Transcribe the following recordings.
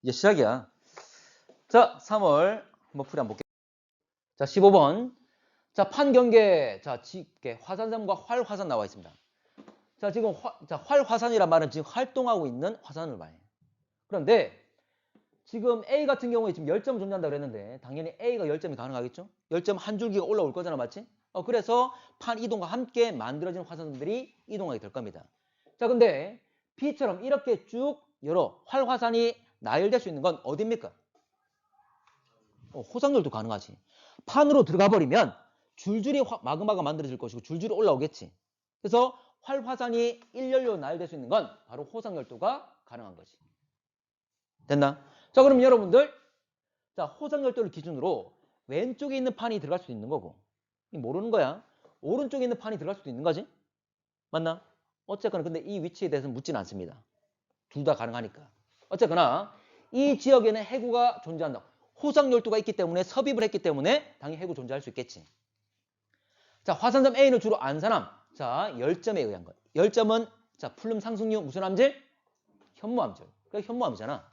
이제 시작이야. 자, 3월 한번 풀이 한번 볼게요. 자, 15번. 자, 판경계. 자, 화산점과 활화산 나와 있습니다. 자, 지금 활화산이란 말은 지금 활동하고 있는 화산을 말해요. 그런데 지금 A 같은 경우에 지금 열점 존재한다고 그랬는데 당연히 A가 열점이 가능하겠죠? 열점 한 줄기가 올라올 거잖아, 맞지? 그래서 판 이동과 함께 만들어진 화산들이 이동하게 될 겁니다. 자, 근데 B처럼 이렇게 쭉 여러 활화산이 나열될 수 있는 건 어디입니까? 호상열도 가능하지. 판으로 들어가 버리면 줄줄이 마그마가 만들어질 것이고 줄줄이 올라오겠지. 그래서 활화산이 일렬로 나열될 수 있는 건 바로 호상열도가 가능한 거지. 됐나? 자, 그럼 여러분들, 자, 호상열도를 기준으로 왼쪽에 있는 판이 들어갈 수도 있는 거고, 모르는 거야. 오른쪽에 있는 판이 들어갈 수도 있는 거지. 맞나? 어쨌거나 근데 이 위치에 대해서는 묻지는 않습니다. 둘 다 가능하니까. 어쨌거나 이 지역에는 해구가 존재한다. 호상열도가 있기 때문에 섭입을 했기 때문에 당연히 해구 존재할 수 있겠지. 자, 화산점 A는 주로 안산암. 자, 열점에 의한 것. 열점은 자, 플룸 상승류 무슨 암질? 현무암질. 그러니까 현무암이잖아.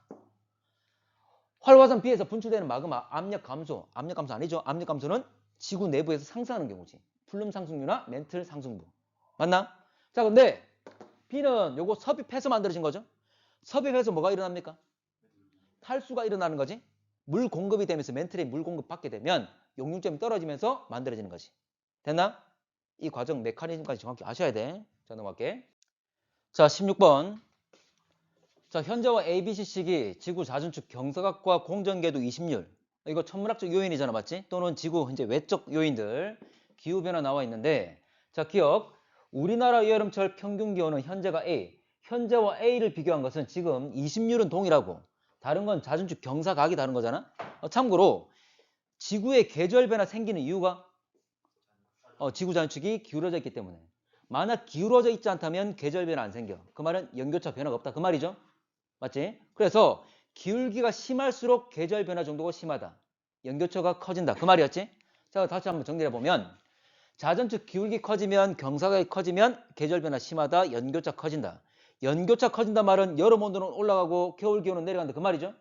활화산 B에서 분출되는 마그마 압력 감소. 압력 감소 아니죠? 압력 감소는 지구 내부에서 상승하는 경우지. 플룸 상승류나 멘틀 상승부. 맞나? 자, 근데 B는 요거 섭입해서 만들어진 거죠. 섭입해서 뭐가 일어납니까? 탈수가 일어나는 거지. 물 공급이 되면서 멘틀에 물 공급 받게 되면 용융점이 떨어지면서 만들어지는 거지. 됐나? 이 과정 메커니즘까지 정확히 아셔야 돼. 자, 넘어갈게. 자, 16번. 자, 현재와 ABC 시기 지구 자전축 경사각과 공전궤도 20률. 이거 천문학적 요인이잖아, 맞지? 또는 지구 현재 외적 요인들 기후변화 나와 있는데, 자, 기억. 우리나라 여름철 평균 기온은 현재가 A. 현재와 A를 비교한 것은 지금 20률은 동일하고 다른 건 자전축 경사각이 다른 거잖아. 참고로 지구의 계절 변화 생기는 이유가 지구 자전축이 기울어져 있기 때문에. 만약 기울어져 있지 않다면 계절 변화 안 생겨. 그 말은 연교차 변화가 없다. 그 말이죠. 맞지? 그래서 기울기가 심할수록 계절 변화 정도가 심하다. 연교차가 커진다. 그 말이었지? 자, 다시 한번 정리해보면 자전축 기울기 커지면 경사각이 커지면 계절 변화 심하다. 연교차 커진다. 연교차 커진다 말은 여름 온도는 올라가고 겨울 기온은 내려간다. 그 말이죠?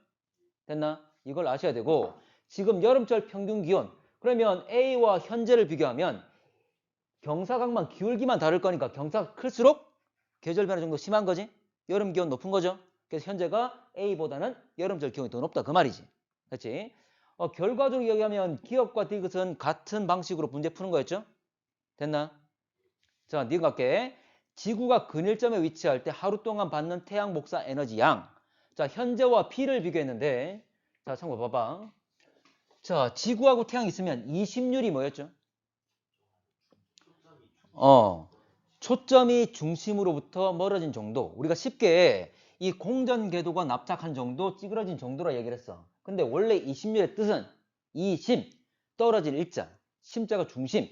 됐나? 이걸 아셔야 되고 지금 여름철 평균 기온 그러면 A와 현재를 비교하면 경사각만 기울기만 다를 거니까 경사가 클수록 계절 변화 정도 심한 거지? 여름 기온 높은 거죠? 그래서 현재가 A보다는 여름철 기온이 더 높다 그 말이지. 그렇지? 결과적으로 얘기하면 기억과 디귿은 같은 방식으로 문제 푸는 거였죠? 됐나? 자, 니은 갈게. 지구가 근일점에 위치할 때 하루 동안 받는 태양 복사 에너지 양. 자, 현재와 B를 비교했는데 자, 참고 봐봐. 자, 지구하고 태양이 있으면 20률이 뭐였죠? 초점이 중심으로부터 멀어진 정도. 우리가 쉽게 이 공전 궤도가 납작한 정도, 찌그러진 정도라 얘기를 했어. 근데 원래 20률의 뜻은 이심, 떨어질 일자, 심자가 중심.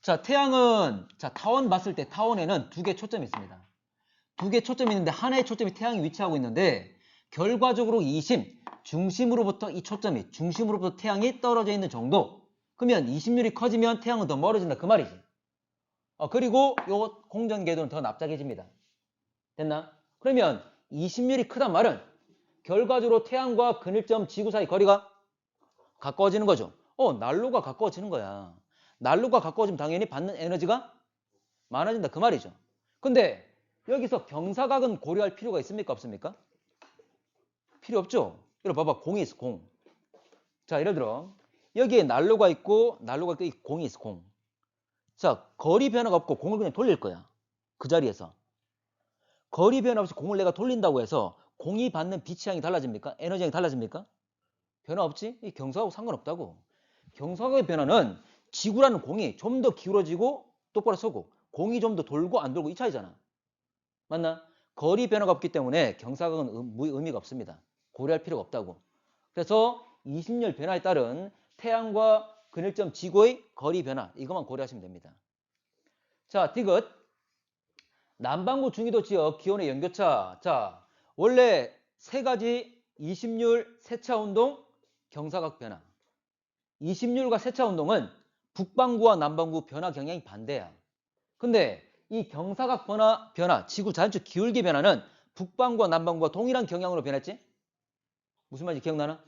자, 태양은 자, 타원 봤을 때 타원에는 두 개 초점이 있습니다. 두 개 초점이 있는데 하나의 초점이 태양이 위치하고 있는데 결과적으로 이심, 중심으로부터 이 초점이 중심으로부터 태양이 떨어져 있는 정도. 그러면 20률이 커지면 태양은 더 멀어진다 그 말이지. 그리고 요 공전궤도는 더 납작해집니다. 됐나? 그러면 20률이 크단 말은 결과적으로 태양과 근일점 지구 사이 거리가 가까워지는 거죠. 난로가 가까워지는 거야. 난로가 가까워지면 당연히 받는 에너지가 많아진다 그 말이죠. 근데 여기서 경사각은 고려할 필요가 있습니까 없습니까? 필요 없죠. 여러분 봐봐 공이 있어 공. 자 예를 들어 여기에 난로가 있고 이 공이 있어 공. 자 거리 변화가 없고 공을 그냥 돌릴 거야. 그 자리에서. 거리 변화 없이 공을 내가 돌린다고 해서 공이 받는 빛의 양이 달라집니까? 에너지 양이 달라집니까? 변화 없지? 이 경사하고 상관없다고. 경사각의 변화는 지구라는 공이 좀 더 기울어지고 똑바로 서고 공이 좀 더 돌고 안 돌고 이 차이잖아. 맞나? 거리 변화가 없기 때문에 경사각은 의미가 없습니다. 고려할 필요가 없다고. 그래서 20열 변화에 따른 태양과 근일점 지구의 거리 변화 이것만 고려하시면 됩니다. 자, 디귿. 남반구 중위도 지역 기온의 연교차. 자, 원래 세 가지 20률 세차 운동, 경사각 변화. 20률과 세차 운동은 북반구와 남반구 변화 경향이 반대야. 근데 이 경사각 변화, 지구 자전축 기울기 변화는 북반구와 남반구가 동일한 경향으로 변했지? 무슨 말인지 기억나나?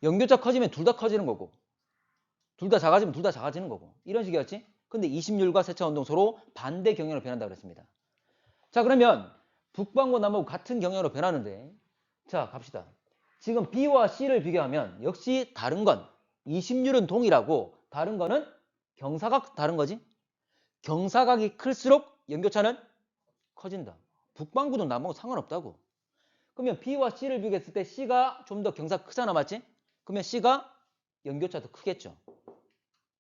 연교차 커지면 둘 다 커지는 거고 둘 다 작아지면 둘 다 작아지는 거고 이런 식이었지? 근데 20율과 세차 운동 서로 반대 경향으로 변한다고 그랬습니다. 자, 그러면 북반구 남북 같은 경향으로 변하는데 자, 갑시다. 지금 B와 C를 비교하면 역시 다른 건 20율은 동일하고 다른 거는 경사각 다른 거지? 경사각이 클수록 연교차는 커진다. 북반구도 남북 상관없다고. 그러면 B와 C를 비교했을 때 C가 좀 더 경사 크잖아, 맞지? 그러면 C가 연교차 더 크겠죠.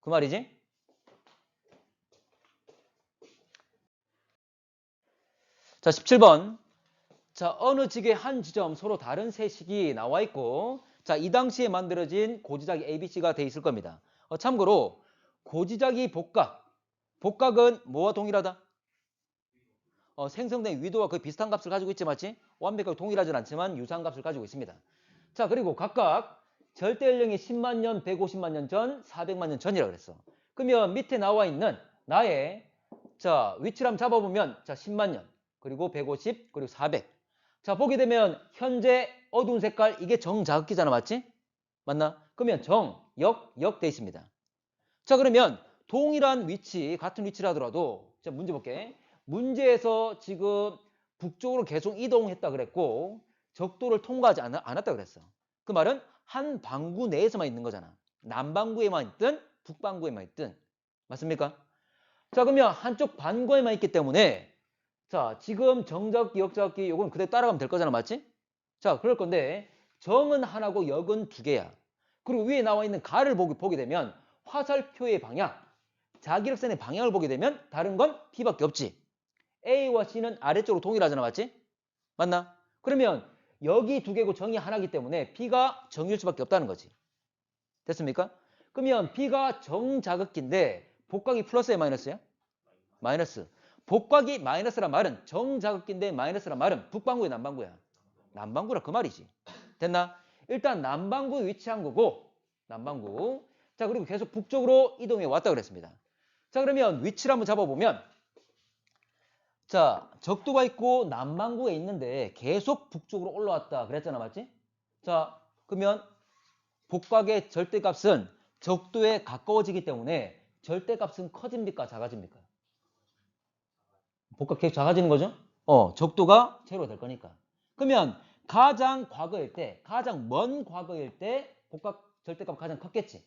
그 말이지? 자, 17번. 자, 어느 직의 한 지점 서로 다른 세 식이 나와 있고 자, 이 당시에 만들어진 고지작이 ABC가 돼 있을 겁니다. 참고로 고지작이 복각은 뭐와 동일하다? 생성된 위도와 거의 비슷한 값을 가지고 있지, 맞지? 완벽하게 동일하진 않지만 유사한 값을 가지고 있습니다. 자, 그리고 각각 절대 연령이 10만 년, 150만 년 전, 400만 년 전이라고 그랬어. 그러면 밑에 나와 있는 나의 자, 위치를 한번 잡아보면 자, 10만 년, 그리고 150, 그리고 400. 자, 보게 되면 현재 어두운 색깔 이게 정자극기잖아, 맞지? 맞나? 그러면 역 돼 있습니다. 자, 그러면 동일한 위치, 같은 위치라 하더라도 자, 문제 볼게. 문제에서 지금 북쪽으로 계속 이동했다 그랬고 적도를 통과하지 않았다 그랬어. 그 말은 한 방구 내에서만 있는 거잖아. 남반구에만 있든 북반구에만 있든. 맞습니까? 자, 그러면 한쪽 반구에만 있기 때문에 자, 지금 정자극기, 역자극기 요건 그대로 따라가면 될 거잖아, 맞지? 자, 그럴 건데 정은 하나고 역은 두 개야. 그리고 위에 나와 있는 가를 보게 되면 화살표의 방향, 자기력선의 방향을 보게 되면 다른 건 B밖에 없지. A와 C는 아래쪽으로 동일하잖아, 맞지? 맞나? 그러면 여기 두 개고 정이 하나이기 때문에 B가 정일 수밖에 없다는 거지. 됐습니까? 그러면 B가 정자극기인데 복각이 플러스야 마이너스야? 마이너스. 복각이 마이너스란 말은 정자극기인데 마이너스란 말은 북반구야 남반구야? 남반구라 그 말이지. 됐나? 일단 남반구에 위치한 거고 남반구. 자, 그리고 계속 북쪽으로 이동해 왔다 그랬습니다. 자, 그러면 위치를 한번 잡아보면 자, 적도가 있고 남반구에 있는데 계속 북쪽으로 올라왔다 그랬잖아, 맞지? 자, 그러면 복각의 절대값은 적도에 가까워지기 때문에 절대값은 커집니까 작아집니까? 복각 계속 작아지는 거죠? 적도가 제로가 될 거니까. 그러면 가장 과거일 때, 가장 먼 과거일 때 복각 절대값 가장 컸겠지.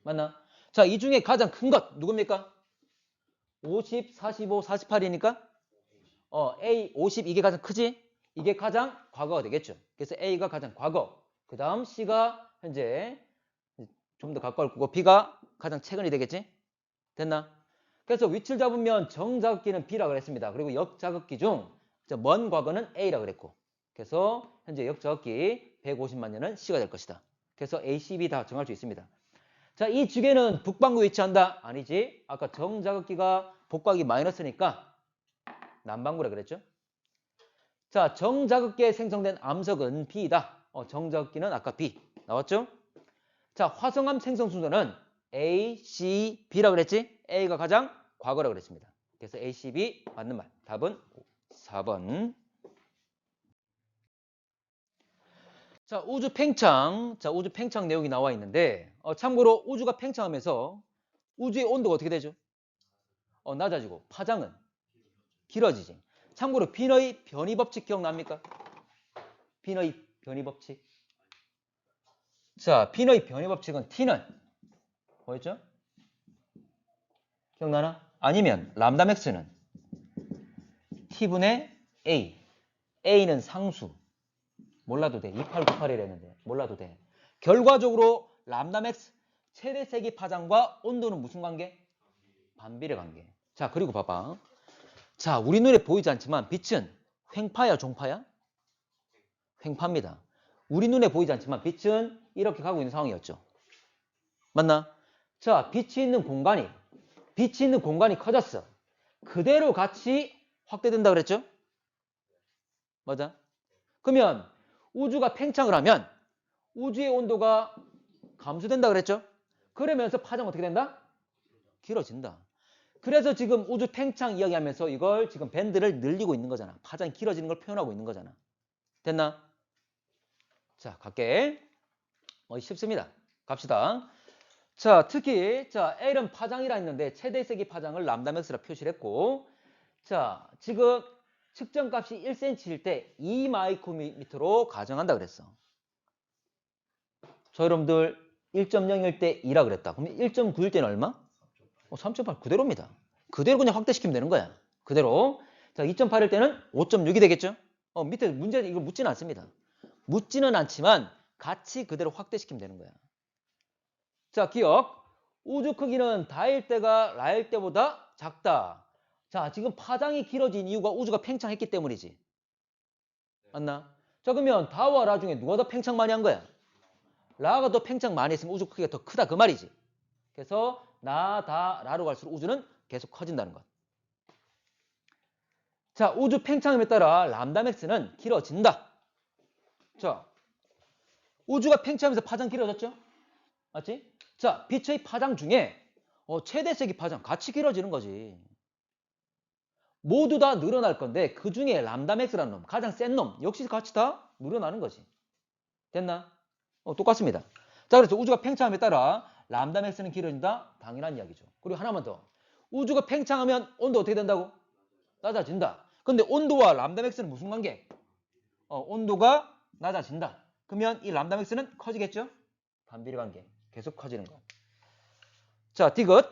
맞나? 자, 이 중에 가장 큰 것 누굽니까? 50, 45, 48이니까 A 50 이게 가장 크지? 이게 가장 과거가 되겠죠. 그래서 A가 가장 과거. 그 다음 C가 현재 좀 더 가까울 거고 B가 가장 최근이 되겠지? 됐나? 그래서 위치를 잡으면 정자극기는 B라고 그랬습니다. 그리고 역자극기 중 먼 과거는 A라고 그랬고 그래서 현재 역자극기 150만 년은 C가 될 것이다. 그래서 A, C, B 다 정할 수 있습니다. 자, 이 지게는 북반구에 위치한다? 아니지. 아까 정자극기가 복각이 마이너스니까 남반구라 그랬죠. 자, 정자극계에 생성된 암석은 B이다. 정자극기는 아까 B 나왔죠? 자, 화성암 생성 순서는 A, C, B라고 그랬지? A가 가장 과거라고 그랬습니다. 그래서 A, C, B 맞는 말. 답은 4번. 자, 우주 팽창. 자, 우주 팽창 내용이 나와 있는데 참고로 우주가 팽창하면서 우주의 온도가 어떻게 되죠? 낮아지고 파장은 길어지지. 참고로 빈의 변이 법칙 기억납니까? 빈의 변이 법칙. 자, 빈의 변이 법칙은 T는 뭐였죠? 기억나나? 아니면 람다 맥스는 T분의 A. A는 상수. 몰라도 돼. 2898이랬는데 몰라도 돼. 결과적으로 람다 맥스 최대 세기 파장과 온도는 무슨 관계? 반비례 관계. 자, 그리고 봐봐. 자, 우리 눈에 보이지 않지만 빛은 횡파야 종파야? 횡파입니다. 우리 눈에 보이지 않지만 빛은 이렇게 가고 있는 상황이었죠. 맞나? 자, 빛이 있는 공간이 커졌어. 그대로 같이 확대된다 그랬죠? 맞아? 그러면 우주가 팽창을 하면 우주의 온도가 감소된다 그랬죠? 그러면서 파장 어떻게 된다? 길어진다. 그래서 지금 우주 팽창 이야기하면서 이걸 지금 밴드를 늘리고 있는 거잖아. 파장이 길어지는 걸 표현하고 있는 거잖아. 됐나? 자, 갈게. 쉽습니다. 갑시다. 자, 특히 자 L은 파장이라 했는데 최대 세기 파장을 람다 맥스라 표시를 했고, 자, 지금 측정값이 1cm일 때 2마이크로미터로 가정한다 그랬어. 저 여러분들 1.0일 때 2라 그랬다. 그럼 1.9일 때는 얼마? 3.8 그대로입니다. 그대로 그냥 확대시키면 되는 거야. 그대로. 자, 2.8일 때는 5.6이 되겠죠? 밑에 문제 이거 묻지는 않습니다. 묻지는 않지만 같이 그대로 확대시키면 되는 거야. 자, 기억. 우주 크기는 다일 때가 라일 때보다 작다. 자, 지금 파장이 길어진 이유가 우주가 팽창했기 때문이지. 맞나? 자, 그러면 다와 라 중에 누가 더 팽창 많이 한 거야? 라가 더 팽창 많이 했으면 우주 크기가 더 크다 그 말이지. 그래서 나, 다, 라로 갈수록 우주는 계속 커진다는 것. 자, 우주 팽창함에 따라 람다 맥스는 길어진다. 자, 우주가 팽창하면서 파장 길어졌죠? 맞지? 자, 빛의 파장 중에 최대 세기 파장 같이 길어지는 거지. 모두 다 늘어날 건데 그 중에 람다 맥스라는 놈, 가장 센 놈 역시 같이 다 늘어나는 거지. 됐나? 똑같습니다. 자, 그래서 우주가 팽창함에 따라 람다 맥스는 길어진다. 당연한 이야기죠. 그리고 하나만 더. 우주가 팽창하면 온도 어떻게 된다고? 낮아진다. 근데 온도와 람다 맥스는 무슨 관계? 온도가 낮아진다. 그러면 이 람다 맥스는 커지겠죠? 반비례 관계. 계속 커지는 거. 자, 디귿.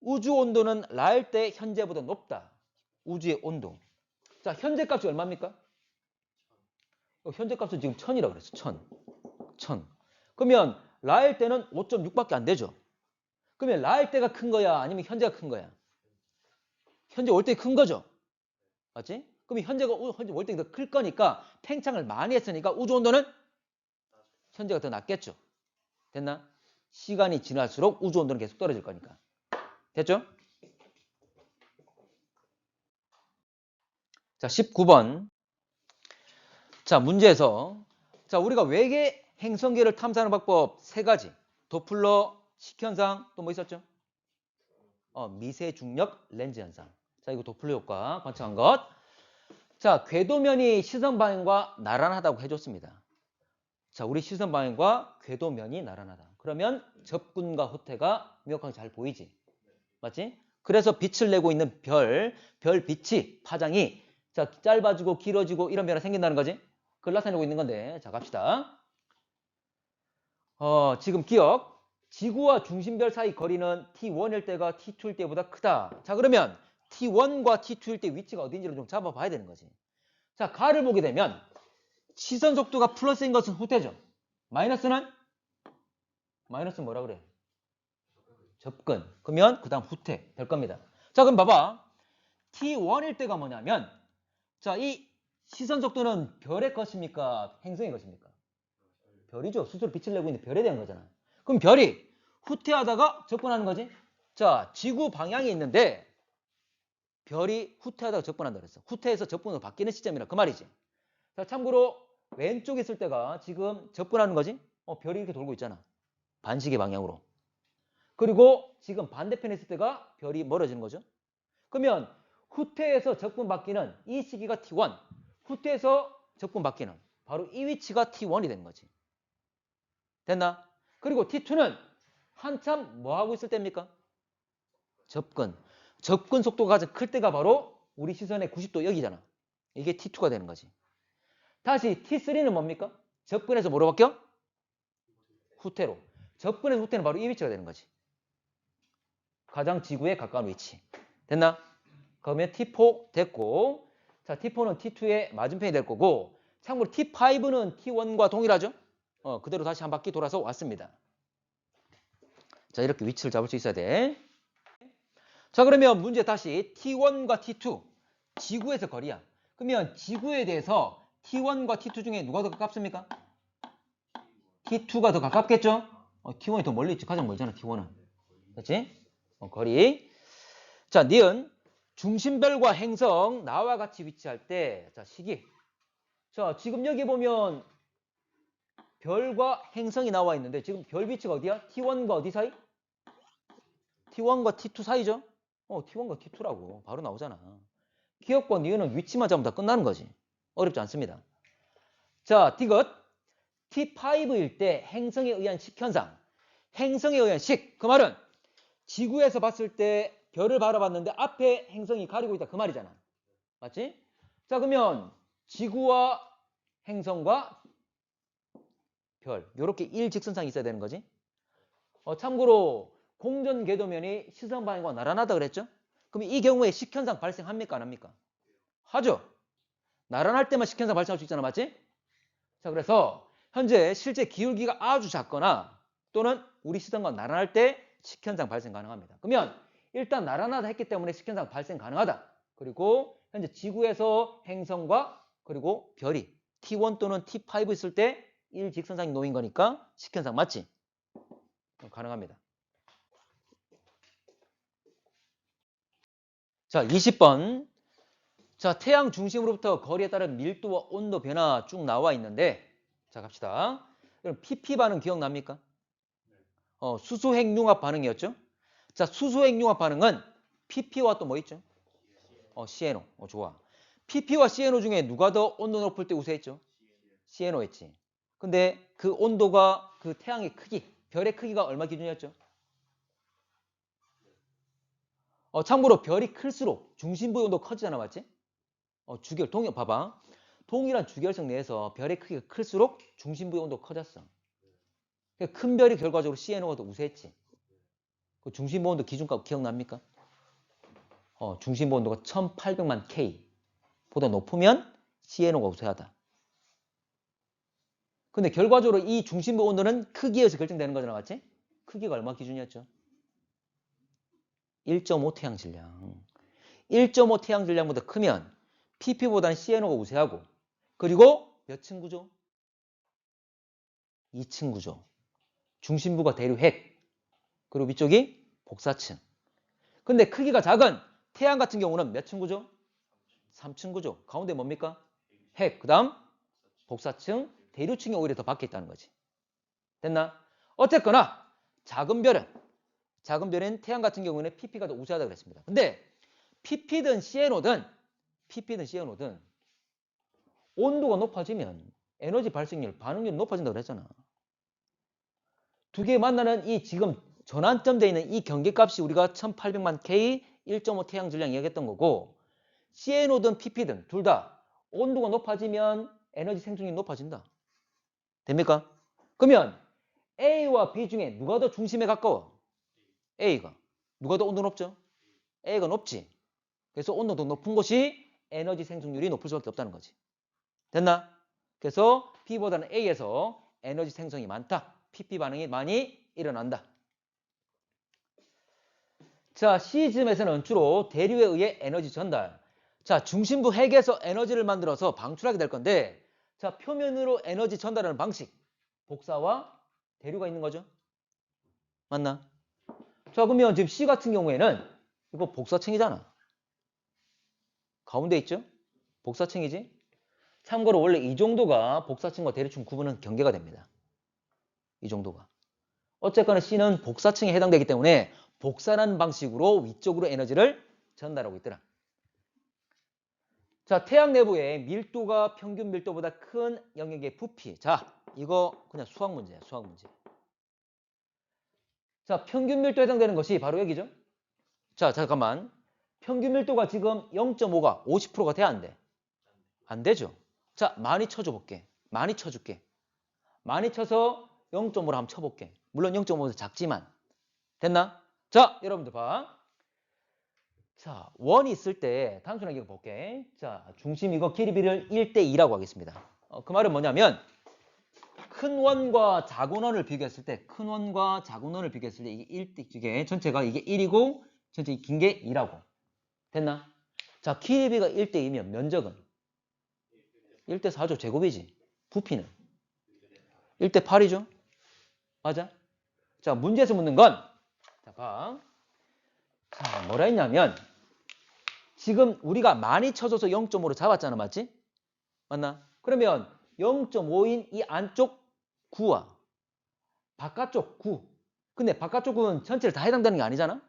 우주 온도는 라일 때 현재보다 높다. 우주의 온도. 자, 현재 값이 얼마입니까? 현재 값은 지금 1000이라고 그랬어. 1000. 그러면 라일 때는 5.6밖에 안 되죠. 그러면 라일 때가 큰 거야? 아니면 현재가 큰 거야? 현재 올 때 큰 거죠. 맞지? 그럼 현재 월등히 더 클 거니까 팽창을 많이 했으니까 우주 온도는 현재가 더 낮겠죠. 됐나? 시간이 지날수록 우주 온도는 계속 떨어질 거니까. 됐죠? 자, 19번. 자, 문제에서 자, 우리가 외계 행성계를 탐사하는 방법 세 가지. 도플러, 식현상, 또 뭐 있었죠? 미세 중력 렌즈 현상. 자, 이거 도플러 효과 관측한 것. 자, 궤도면이 시선 방향과 나란하다고 해줬습니다. 자, 우리 시선 방향과 궤도면이 나란하다. 그러면 접근과 후퇴가 명확하게 잘 보이지. 맞지? 그래서 빛을 내고 있는 별 빛이 파장이 자, 짧아지고 길어지고 이런 변화가 생긴다는 거지. 그걸 나타내고 있는 건데. 자, 갑시다. 지금 기억. 지구와 중심별 사이 거리는 T1일 때가 T2일 때보다 크다. 자, 그러면 T1과 T2일 때 위치가 어딘지를 좀 잡아봐야 되는 거지. 자, 가를 보게 되면 시선 속도가 플러스인 것은 후퇴죠. 마이너스는 뭐라 그래? 접근. 그러면 그 다음 후퇴 될 겁니다. 자, 그럼 봐봐. T1일 때가 뭐냐면 자, 이 시선 속도는 별의 것입니까? 행성의 것입니까? 별이죠. 스스로 빛을 내고 있는 별에 대한 거잖아. 그럼 별이 후퇴하다가 접근하는 거지. 자, 지구 방향이 있는데 별이 후퇴하다가 접근한다 그랬어. 후퇴해서 접근으로 바뀌는 시점이라 그 말이지. 자, 참고로 왼쪽에 있을 때가 지금 접근하는 거지. 별이 이렇게 돌고 있잖아. 반시계 방향으로. 그리고 지금 반대편에 있을 때가 별이 멀어지는 거죠. 그러면 후퇴해서 접근 바뀌는 이 시기가 T1, 후퇴해서 접근 바뀌는 바로 이 위치가 T1이 되는 거지. 됐나? 그리고 T2는 한참 뭐 하고 있을 때입니까? 접근. 접근 속도가 가장 클 때가 바로 우리 시선의 90도 여기잖아. 이게 T2가 되는 거지. 다시 T3는 뭡니까? 접근해서 뭐로 바뀌어? 후퇴로. 접근해서 후퇴는 바로 이 위치가 되는 거지. 가장 지구에 가까운 위치. 됐나? 그러면 T4 됐고, 자, T4는 T2의 맞은편이 될 거고, 참고로 T5는 T1과 동일하죠? 그대로 다시 한 바퀴 돌아서 왔습니다. 자, 이렇게 위치를 잡을 수 있어야 돼. 자, 그러면 문제 다시 T1과 T2, 지구에서 거리야. 그러면 지구에 대해서 T1과 T2 중에 누가 더 가깝습니까? T2가 더 가깝겠죠? T1이 더 멀리 있지. 가장 멀잖아, T1은. 그렇지? 거리. 자, 니은. 중심별과 행성, 나와 같이 위치할 때, 자, 시기. 자, 지금 여기 보면 별과 행성이 나와 있는데, 지금 별 위치가 어디야? T1과 어디 사이? T1과 T2 사이죠? T1과 T2라고. 바로 나오잖아. 기억과 니은은 위치만 잡으면 다 끝나는 거지. 어렵지 않습니다. 자, 디귿. T5일 때 행성에 의한 식현상. 행성에 의한 식. 그 말은 지구에서 봤을 때 별을 바라봤는데 앞에 행성이 가리고 있다. 그 말이잖아. 맞지? 자, 그러면 지구와 행성과 별. 요렇게 일직선상이 있어야 되는 거지. 참고로 공전 궤도면이 시선 방향과 나란하다 그랬죠? 그럼 이 경우에 식현상 발생합니까? 안 합니까? 하죠. 나란할 때만 식현상 발생할 수 있잖아. 맞지? 자, 그래서 현재 실제 기울기가 아주 작거나 또는 우리 시선과 나란할 때 식현상 발생 가능합니다. 그러면 일단 나란하다 했기 때문에 식현상 발생 가능하다. 그리고 현재 지구에서 행성과 그리고 별이 T1 또는 T5 있을 때 일직선상이 놓인 거니까 식현상 맞지? 가능합니다. 자, 20번. 자, 태양 중심으로부터 거리에 따른 밀도와 온도 변화 쭉 나와 있는데, 자, 갑시다. 그럼 PP 반응 기억납니까? 수소핵융합 반응이었죠? 자, 수소핵융합 반응은 PP와 또 뭐 있죠? CNO. 좋아. PP와 CNO 중에 누가 더 온도 높을 때 우세했죠? CNO 했지. 근데 그 온도가 그 태양의 크기, 별의 크기가 얼마 기준이었죠? 참고로 별이 클수록 중심부의 온도 커지잖아, 맞지? 주결, 봐봐. 동일한 주결성 내에서 별의 크기가 클수록 중심부의 온도가 커졌어. 그러니까 큰 별이 결과적으로 CNO가 더 우세했지. 그 중심부 온도 기준값 기억납니까? 중심부 온도가 1800만 K보다 높으면 CNO가 우세하다. 근데 결과적으로 이 중심부 온도는 크기에서 결정되는 거잖아, 맞지? 크기가 얼마 기준이었죠? 1.5 태양질량. 1.5 태양질량보다 크면 PP보다는 CNO가 우세하고 그리고 몇 층 구조? 2층 구조. 중심부가 대류핵 그리고 위쪽이 복사층. 근데 크기가 작은 태양 같은 경우는 몇 층 구조? 3층 구조. 가운데 뭡니까? 핵. 그 다음 복사층, 대류층이 오히려 더 밖에 있다는 거지. 됐나? 어쨌거나 작은 별은 태양 같은 경우는 PP가 더 우세하다고 그랬습니다. 근데 PP든 CNO든 온도가 높아지면 에너지 발생률, 반응률이 높아진다고 그랬잖아. 두 개 만나는 이 지금 전환점 돼 있는 이 경계값이 우리가 1800만 K, 1.5 태양 질량 이야기했던 거고 CNO든 PP든 둘 다 온도가 높아지면 에너지 생성률이 높아진다. 됩니까? 그러면 A와 B 중에 누가 더 중심에 가까워? A가. 누가 더 온도 높죠? A가 높지. 그래서 온도도 높은 곳이 에너지 생성률이 높을 수밖에 없다는 거지. 됐나? 그래서 B보다는 A에서 에너지 생성이 많다. PP 반응이 많이 일어난다. 자, C즘에서는 주로 대류에 의해 에너지 전달. 자, 중심부 핵에서 에너지를 만들어서 방출하게 될 건데 자, 표면으로 에너지 전달하는 방식. 복사와 대류가 있는 거죠. 맞나? 자, 그러면 지금 C 같은 경우에는 이거 복사층이잖아. 가운데 있죠? 복사층이지? 참고로 원래 이 정도가 복사층과 대류층 구분은 경계가 됩니다. 이 정도가. 어쨌거나 C는 복사층에 해당되기 때문에 복사라는 방식으로 위쪽으로 에너지를 전달하고 있더라. 자, 태양 내부의 밀도가 평균 밀도보다 큰 영역의 부피. 자, 이거 그냥 수학 문제야, 수학 문제. 자, 평균 밀도에 해당되는 것이 바로 여기죠. 자, 잠깐만. 평균 밀도가 지금 0.5가 50%가 돼야 안 돼? 안 되죠. 자, 많이 쳐줘 볼게. 많이 쳐줄게. 많이 쳐서 0.5로 한번 쳐볼게. 물론 0.5는 작지만. 됐나? 자, 여러분들 봐. 자, 원이 있을 때 단순하게 볼게. 자, 중심 이거 길이비를 1대2라고 하겠습니다. 그 말은 뭐냐면 큰 원과 작은 원을 비교했을 때 큰 원과 작은 원을 비교했을 때 이게 1대 이게 전체가 이게 1이고 전체 긴 게 2라고. 됐나? 자, 길이비가 1대2면 면적은 1대4죠. 제곱이지. 부피는 1대8이죠. 맞아? 자, 문제에서 묻는 건 자, 봐. 자, 뭐라 했냐면 지금 우리가 많이 쳐줘서 0.5로 잡았잖아. 맞지? 맞나? 그러면 0.5인 이 안쪽 9와 바깥쪽 9. 근데 바깥쪽은 전체를 다 해당되는 게 아니잖아?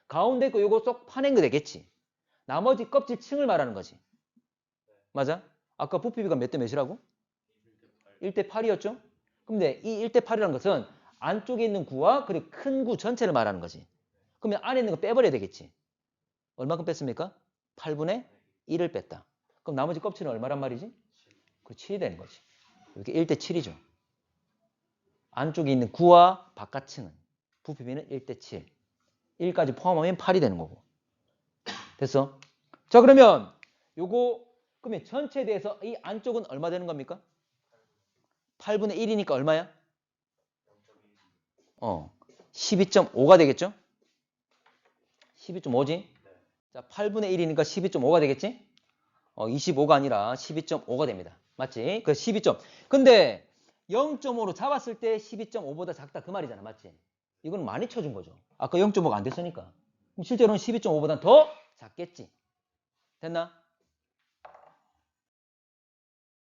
가운데 거 요거 쏙 파낸 거 되겠지? 나머지 껍질 층을 말하는 거지. 맞아? 아까 부피비가 몇 대 몇이라고? 1대 8이었죠? 근데 이 1대 8이라는 것은 안쪽에 있는 구와 그리고 큰 구 전체를 말하는 거지. 그러면 안에 있는 거 빼버려야 되겠지. 얼마큼 뺐습니까? 8분의 1을 뺐다. 그럼 나머지 껍질은 얼마란 말이지? 그 7이 되는 거지. 이렇게 1대 7이죠. 안쪽에 있는 구와 바깥층은 부피비는 1대 7. 1까지 포함하면 8이 되는 거고. 됐어? 자, 그러면 요거 그러면 전체에 대해서 이 안쪽은 얼마 되는 겁니까? 8분의 1이니까 얼마야? 12.5가 되겠죠? 12.5지? 자, 8분의 1이니까 12.5가 되겠지? 25가 아니라 12.5가 됩니다. 맞지? 그 12점. 근데 0.5로 잡았을 때 12.5보다 작다 그 말이잖아. 맞지? 이건 많이 쳐준 거죠. 아까 0.5가 안 됐으니까. 그럼 실제로는 12.5보다 더 작겠지. 됐나?